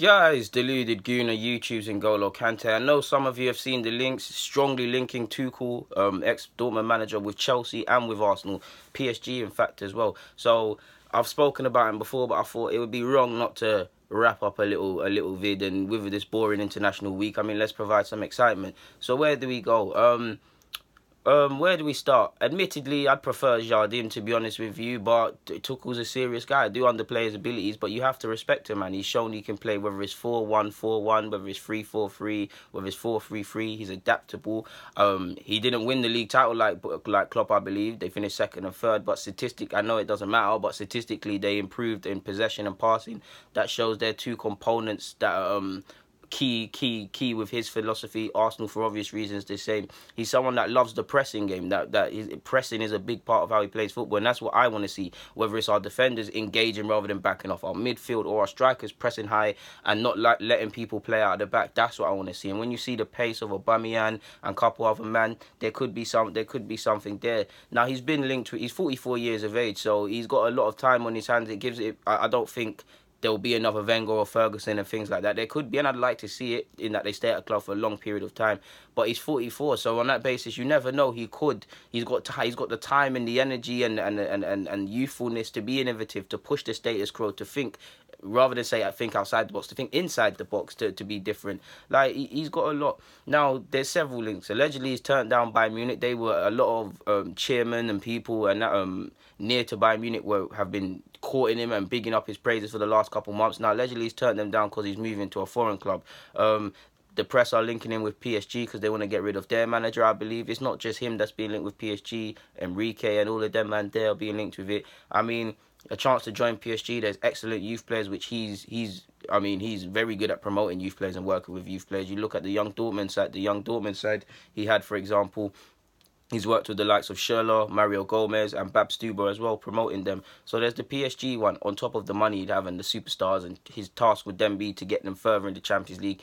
Guys, deluded Gooner, YouTube's N'Golo Kante. I know some of you have seen the links, strongly linking Tuchel, ex-Dortmund manager, with Chelsea and with Arsenal, PSG in fact as well. So I've spoken about him before, but I thought it would be wrong not to wrap up a little vid, and with this boring international week, I mean, let's provide some excitement. So where do we go? Where do we start? Admittedly, I'd prefer Jardim, to be honest with you, but Tuchel's a serious guy. I do underplay his abilities, but you have to respect him, man. He's shown he can play whether it's 4-1-4-1, whether it's 3-4-3, whether it's 4-3-3. He's adaptable. He didn't win the league title like Klopp, I believe. They finished second and third, but I know it doesn't matter, but statistically they improved in possession and passing. That shows they're two components that key with his philosophy. Arsenal, for obvious reasons, the same. He's someone that loves the pressing game. Pressing is a big part of how he plays football, and that's what I want to see. Whether it's our defenders engaging rather than backing off, our midfield or our strikers pressing high and not letting people play out of the back. That's what I want to see. And when you see the pace of Aubameyang and a couple other men, there could be something there. Now he's been linked to. He's 44 years of age, so he's got a lot of time on his hands. It gives it. I don't think there'll be another Wenger or Ferguson and things like that. There could be, and I'd like to see it, in that they stay at a club for a long period of time. But he's 44, so on that basis, you never know. He's got the time and the energy and youthfulness to be innovative, to push the status quo, to think, rather than say I think outside the box, to think inside the box, to be different. Like, he's got a lot. Now, there's several links. Allegedly, he's turned down Bayern Munich. They were a lot of chairmen and people and near to Bayern Munich have been courting him and bigging up his praises for the last couple months. Now, allegedly, he's turned them down because he's moving to a foreign club. The press are linking him with PSG because they want to get rid of their manager, I believe. It's not just him that's being linked with PSG. Enrique and all of them, man, they're being linked with it. I mean, a chance to join PSG. There's excellent youth players, which he's very good at promoting youth players and working with youth players. You look at the young Dortmund side, he had, for example, he's worked with the likes of Schürrle, Mario Gomez, and Bab Stuber as well, promoting them. So there's the PSG one on top of the money he'd have and the superstars, and his task would then be to get them further in the Champions League.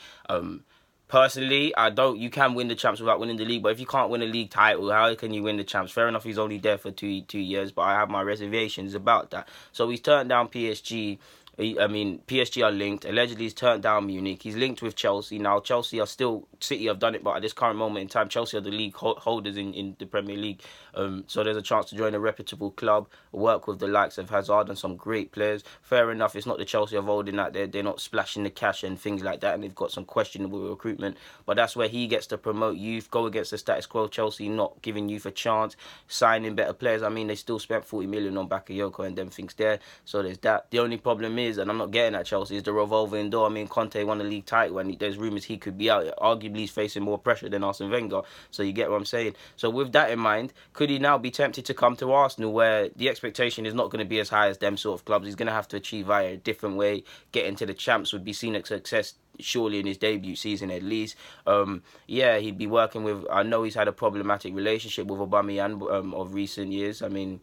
Personally, you can win the champs without winning the league, but if you can't win a league title, how can you win the champs? Fair enough, he's only there for two years, but I have my reservations about that. So he's turned down PSG. PSG are linked. Allegedly, he's turned down Munich. He's linked with Chelsea. Now, Chelsea are still... City have done it, but at this current moment in time, Chelsea are the league holders in the Premier League. So there's a chance to join a reputable club, work with the likes of Hazard and some great players. Fair enough, it's not the Chelsea of old in that they're not splashing the cash and things like that, and they've got some questionable recruitment. But that's where he gets to promote youth, go against the status quo. Chelsea not giving youth a chance, signing better players. I mean, they still spent 40 million on Bakayoko and them things there. So there's that. The only problem is, and I'm not getting at Chelsea, is the revolving door. I mean, Conte won the league title, and there's rumours he could be out. Arguably, he's facing more pressure than Arsene Wenger. So you get what I'm saying. So with that in mind, could he now be tempted to come to Arsenal, where the expectation is not going to be as high as them sort of clubs? He's going to have to achieve via a different way. Getting to the champs would be seen as success, surely, in his debut season at least. Yeah, he'd be working with... I know he's had a problematic relationship with Aubameyang of recent years. I mean,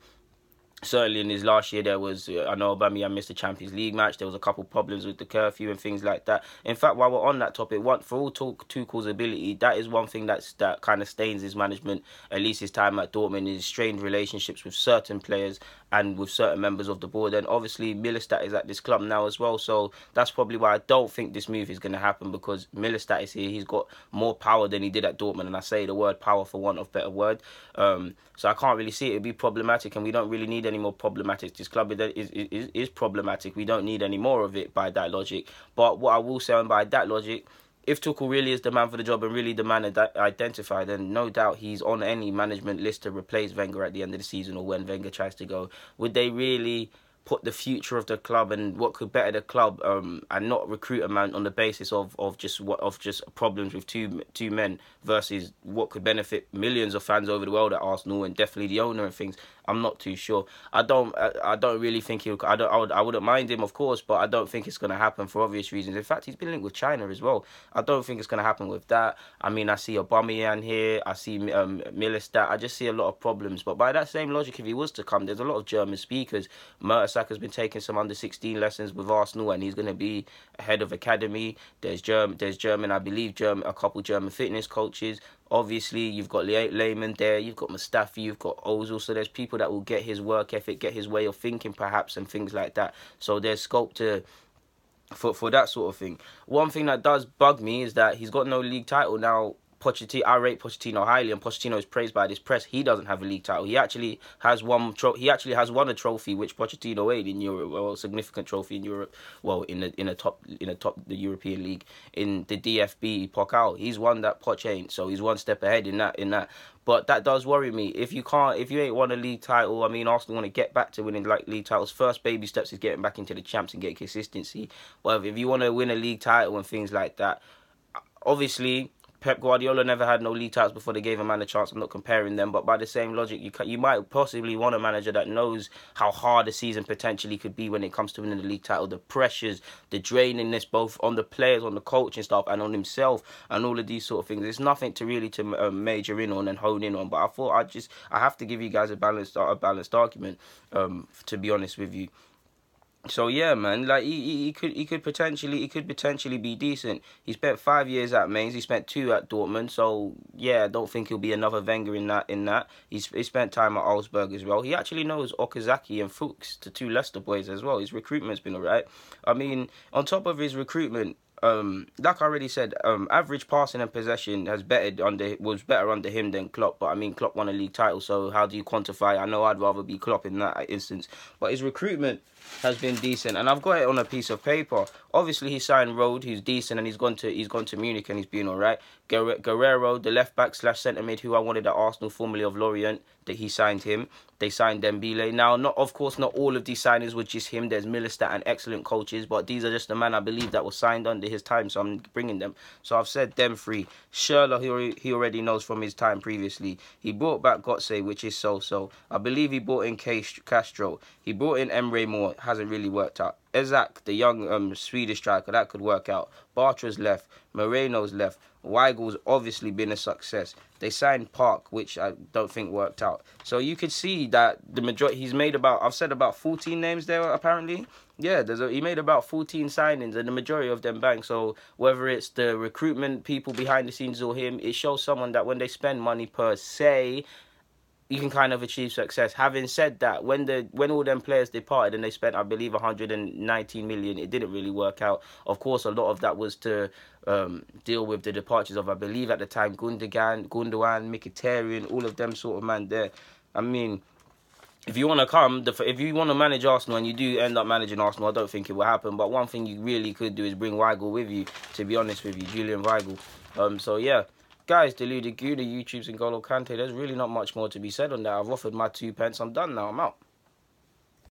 certainly in his last year, there was... I know Aubameyang missed the Champions League match. There was a couple problems with the curfew and things like that. In fact, while we're on that topic, for all Tuchel's ability, that is one thing that kind of stains his management, at least his time at Dortmund, is strained relationships with certain players and with certain members of the board. And obviously, Millerstadt is at this club now as well. So that's probably why I don't think this move is going to happen, because Millerstadt is here. He's got more power than he did at Dortmund. And I say the word power for want of a better word. So I can't really see it. It'd be problematic, and we don't really need any more problematic. This club is problematic. We don't need any more of it by that logic. But what I will say, and by that logic, if Tuchel really is the man for the job and really the man identified, then no doubt he's on any management list to replace Wenger at the end of the season, or when Wenger tries to go. Would they really put the future of the club and what could better the club and not recruit a man on the basis of just problems with two men versus what could benefit millions of fans over the world at Arsenal and definitely the owner and things? I'm not too sure. I don't really think he'll... I wouldn't mind him, of course, but I don't think it's going to happen for obvious reasons. In fact, he's been linked with China as well. I don't think it's going to happen with that. I mean, I see Aubameyang here. I see Millerstadt. I just see a lot of problems. But by that same logic, if he was to come, there's a lot of German speakers. Mertesacker's been taking some under-16 lessons with Arsenal, and he's going to be head of academy. There's German, I believe, a couple German fitness coaches. Obviously, you've got Lehmann there, you've got Mustafi, you've got Ozil, so there's people that will get his work ethic, get his way of thinking perhaps, and things like that. So there's scope to for that sort of thing. One thing that does bug me is that he's got no league title now. Pochettino, I rate Pochettino highly, and Pochettino is praised by this press. He doesn't have a league title. He actually has won. He actually has won a trophy which Pochettino won in Europe, well, a significant trophy in Europe. Well, in a top the European league in the DFB Pokal. He's won that. Poch ain't, so he's one step ahead in that. But that does worry me. If you ain't won a league title, I mean, Arsenal want to get back to winning like league titles. First baby steps is getting back into the champs and get consistency. But if you want to win a league title and things like that, obviously Pep Guardiola never had no league titles before they gave a man a chance. I'm not comparing them, but by the same logic, you might possibly want a manager that knows how hard a season potentially could be when it comes to winning the league title. The pressures, the drainingness, both on the players, on the coaching staff, and on himself, and all of these sort of things. There's nothing to really major in on and hone in on. But I thought I have to give you guys a balanced argument. To be honest with you. So yeah, man, like he could potentially be decent. He spent 5 years at Mainz. He spent 2 at Dortmund. So yeah, I don't think he'll be another Wenger in that. He spent time at Augsburg as well. He actually knows Okazaki and Fuchs, the 2 Leicester boys as well. His recruitment's been alright. I mean, on top of his recruitment, like I already said, average passing and possession was better under him than Klopp. But I mean, Klopp won a league title, so how do you quantify? I know I'd rather be Klopp in that instance. But his recruitment has been decent, and I've got it on a piece of paper. Obviously, he signed Rode, who's decent, and he's gone to Munich, and he's been alright. Guerrero, the left back / centre mid, who I wanted at Arsenal, formerly of Lorient, that he signed him. They signed Dembele. Now, of course, not all of these signings were just him. There's Millerstadt and excellent coaches, but these are just the man I believe that was signed under his time, so I'm bringing them. So I've said them 3. Schürrle, he already knows from his time previously. He brought back Götze, which is so-so. I believe he brought in Castro. He brought in Emre Moore. Hasn't really worked out. Ezak, the young Swedish striker, that could work out. Bartra's left. Moreno's left. Weigel's obviously been a success. They signed Park, which I don't think worked out. So you could see that the majority, he's made I've said about 14 names there apparently. Yeah, he made about 14 signings, and the majority of them bang. So whether it's the recruitment people behind the scenes or him, it shows someone that when they spend money per se, you can kind of achieve success. Having said that, when all them players departed and they spent, I believe, 119 million, it didn't really work out. Of course, a lot of that was to deal with the departures of, I believe, at the time, Gundogan, Mkhitaryan, all of them sort of man there. I mean, if you want to manage Arsenal and you do end up managing Arsenal, I don't think it will happen. But one thing you really could do is bring Weigl with you, to be honest with you, Julian Weigl. So yeah. Guys, Deluded Gouda, YouTube's N'Golo Kante. There's really not much more to be said on that. I've offered my 2 pence. I'm done now. I'm out.